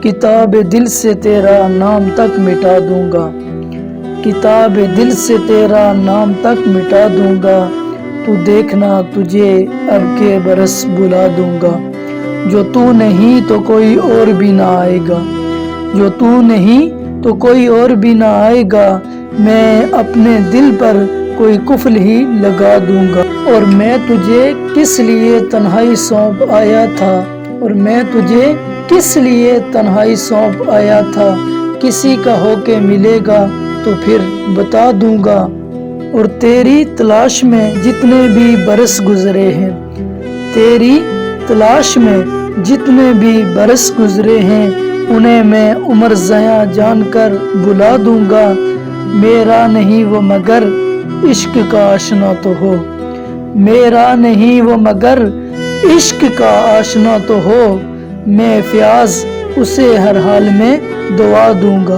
کتاب دل سے تیرا نام تک مٹا دوں گا، کتاب دل سے تیرا نام تک مٹا دوں گا، تو دیکھنا تجھے اب کے برس بلا دوں گا، جو تو نہیں تو کوئی اور بھی نہ آئے گا، جو تو نہیں تو کوئی اور بھی نہ آئے گا، میں اپنے دل پر کوئی قفل ہی لگا دوں گا، اور میں تجھے کس لیے تنہائی سونپ آیا تھا، اور میں تجھے کس لیے تنہائی سونپ آیا تھا، کسی کا ہو کے ملے گا تو پھر بتا دوں گا، اور تیری تلاش میں جتنے بھی برس گزرے ہیں، تیری تلاش میں جتنے بھی برس گزرے ہیں، انہیں میں عمر زیاں جان کر بلا دوں گا، میرا نہیں وہ مگر عشق کا آشنا تو ہو، میرا نہیں وہ مگر عشق کا آشنا تو ہو، میں فیاض اسے ہر حال میں دعا دوں گا۔